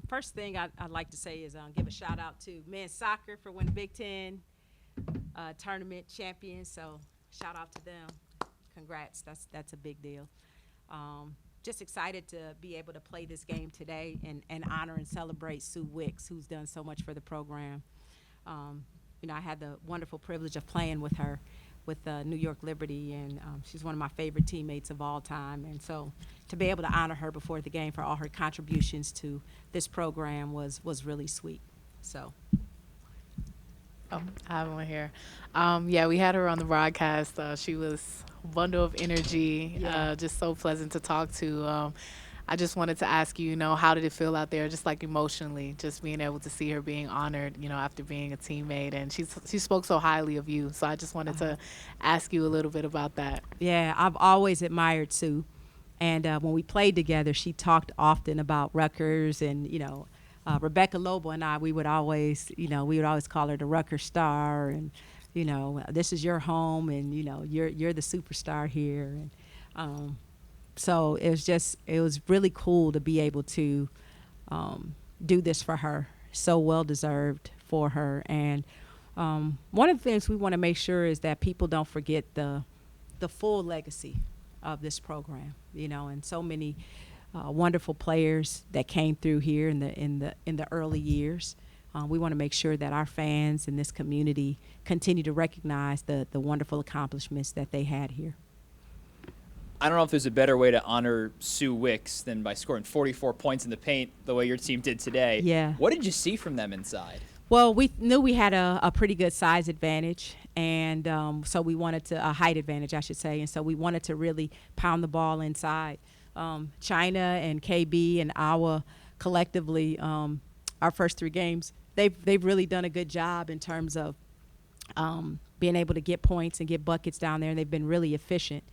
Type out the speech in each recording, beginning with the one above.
First thing I'd like to say is give a shout out to men's soccer for winning Big Ten tournament champions. So shout out to them. Congrats. That's a big deal. Just excited to be able to play this game today and honor and celebrate Sue Wicks, who's done so much for the program. I had the wonderful privilege of playing with her with New York Liberty, and she's one of my favorite teammates of all time. And so to be able to honor her before the game for all her contributions to this program was really sweet. So. Oh, I have one here. Yeah, we had her on the broadcast. She was a bundle of energy, just so pleasant to talk to. I just wanted to ask you, how did it feel out there, just like emotionally, just being able to see her being honored, after being a teammate, and she spoke so highly of you. So I just wanted to ask you a little bit about that. Yeah, I've always admired Sue, and when we played together, she talked often about Rutgers, and Rebecca Lobo and I, we would always call her the Rutgers star, and this is your home, and you're the superstar here, and so it was really cool to be able to do this for her. So well deserved for her. And one of the things we want to make sure is that people don't forget the full legacy of this program. And so many wonderful players that came through here in the early years. We want to make sure that our fans in this community continue to recognize the wonderful accomplishments that they had here. I don't know if there's a better way to honor Sue Wicks than by scoring 44 points in the paint the way your team did today. Yeah. What did you see from them inside? Well, we knew we had a pretty good size advantage, and so we wanted a height advantage, I should say, and so we wanted to really pound the ball inside. Chyna and KB and Awa collectively, our first 3 games, they've really done a good job in terms of being able to get points and get buckets down there, and they've been really efficient.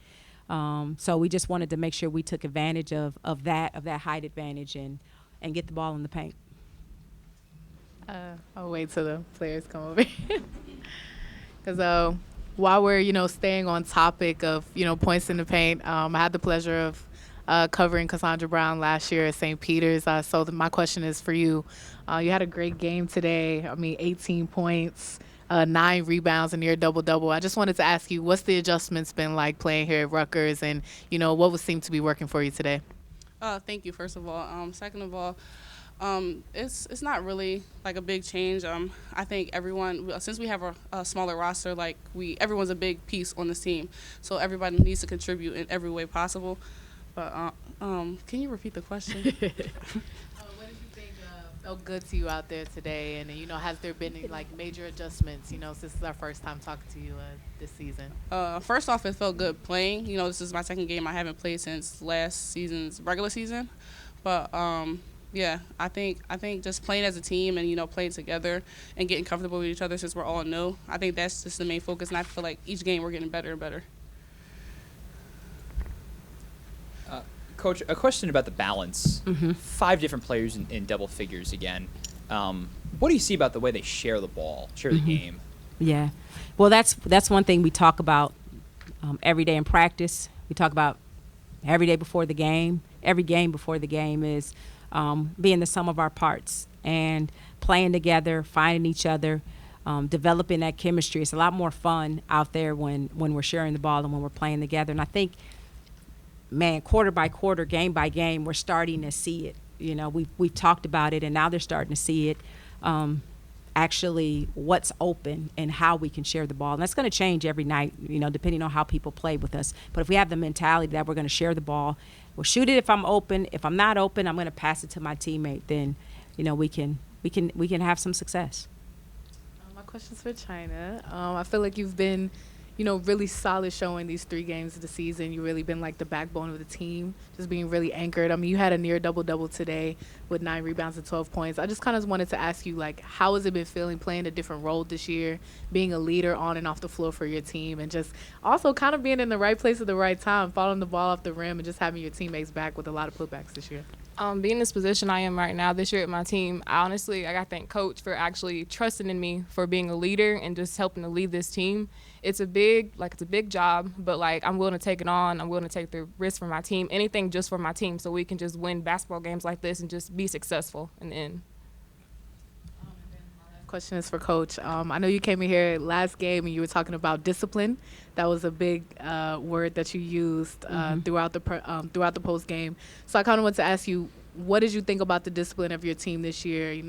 So we just wanted to make sure we took advantage of that height advantage and get the ball in the paint. I'll wait till the players come over here. Because while we're, staying on topic of, points in the paint, I had the pleasure of covering Kassondra Brown last year at St. Peter's. So my question is for you. You had a great game today. 18 points. 9 rebounds, and near double-double. I just wanted to ask you, what's the adjustments been like playing here at Rutgers, and, what would seem to be working for you today? Thank you, first of all. Second of all, it's not really like a big change. I think everyone, since we have a smaller roster, everyone's a big piece on this team, so everybody needs to contribute in every way possible. But can you repeat the question? Felt good to you out there today, and has there been any major adjustments since this is our first time talking to you this season? First off, it felt good playing. This is my second game. I haven't played since last season's regular season, but yeah, I think just playing as a team and playing together and getting comfortable with each other since we're all new, I think that's just the main focus, and I feel like each game we're getting better and better. Coach, a question about the balance. 5 different players in double figures again. What do you see about the way they share the ball, the game? Yeah. Well, that's one thing we talk about every day in practice. We talk about every day before the game. Every game before the game is being the sum of our parts and playing together, finding each other, developing that chemistry. It's a lot more fun out there when we're sharing the ball and when we're playing together. And I think, man, quarter by quarter, game by game, we're starting to see it. We've talked about it, and now they're starting to see it, actually what's open and how we can share the ball. And that's going to change every night, depending on how people play with us. But if we have the mentality that we're going to share the ball, we'll shoot it if I'm open. If I'm not open, I'm going to pass it to my teammate. Then, we can have some success. My question's for Chyna. I feel like you've been really solid showing these 3 games of the season. You've really been the backbone of the team, just being really anchored. You had a near double-double today with 9 rebounds and 12 points. I just kind of wanted to ask you, how has it been feeling playing a different role this year, being a leader on and off the floor for your team, and just also kind of being in the right place at the right time, following the ball off the rim and just having your teammates back with a lot of putbacks this year? Being in this position I am right now this year at my team, I got to thank Coach for actually trusting in me for being a leader and just helping to lead this team. It's a big job, but I'm willing to take it on. I'm willing to take the risk for my team, anything just for my team, so we can just win basketball games like this and just be successful in the end. Question is for Coach. I know you came in here last game and you were talking about discipline. That was a big word that you used throughout the post game. So I kind of want to ask you, what did you think about the discipline of your team this year?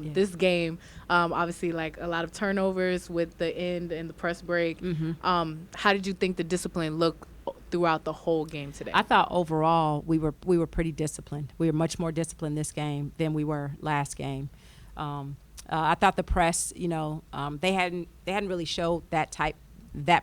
This game, obviously, a lot of turnovers with the end and the press break. How did you think the discipline looked throughout the whole game today? I thought overall we were pretty disciplined. We were much more disciplined this game than we were last game. I thought the press, they hadn't really showed that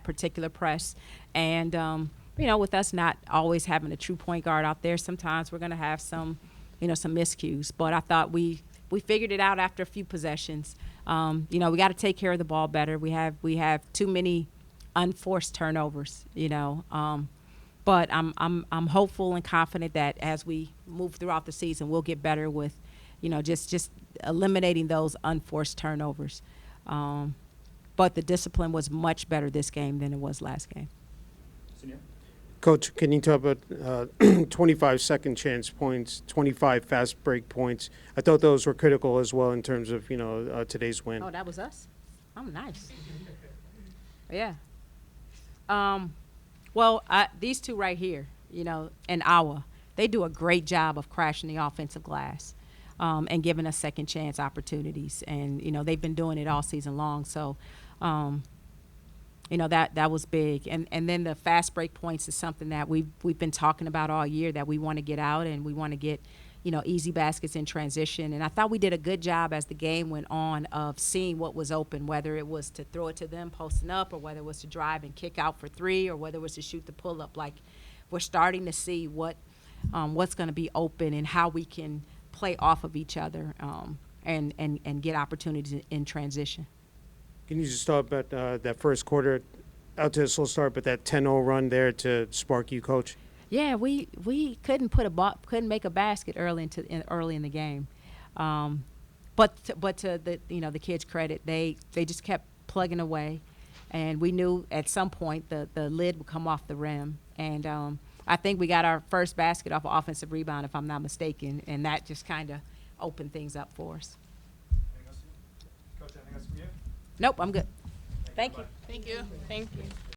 particular press, and with us not always having a true point guard out there, sometimes we're going to have some miscues. But I thought we figured it out after a few possessions. We got to take care of the ball better. We have too many unforced turnovers. But I'm hopeful and confident that as we move throughout the season, we'll get better with just eliminating those unforced turnovers. But the discipline was much better this game than it was last game. Coach, can you talk about 25 second chance points, 25 fast break points? I thought those were critical as well in terms of, today's win. Oh, that was us? Oh, nice. Yeah. These two right here, and Awa, they do a great job of crashing the offensive glass. And giving us second chance opportunities. And, they've been doing it all season long. So, that was big. And then the fast break points is something that we've been talking about all year, that we want to get out and we want to get, easy baskets in transition. And I thought we did a good job as the game went on of seeing what was open, whether it was to throw it to them posting up or whether it was to drive and kick out for three or whether it was to shoot the pull-up. We're starting to see what's going to be open and how we can play off of each other and get opportunities in transition. Can you just talk about that first quarter, out to a slow start, but that 10-0 run there to spark you, Coach? Yeah, we couldn't couldn't make a basket early in the game, but to the kids' credit, they just kept plugging away, and we knew at some point the lid would come off the rim, and I think we got our first basket off an offensive rebound, if I'm not mistaken, and that just kind of opened things up for us. Anything else? Coach, anything else from you? Nope, I'm good. Thank you. Thank you.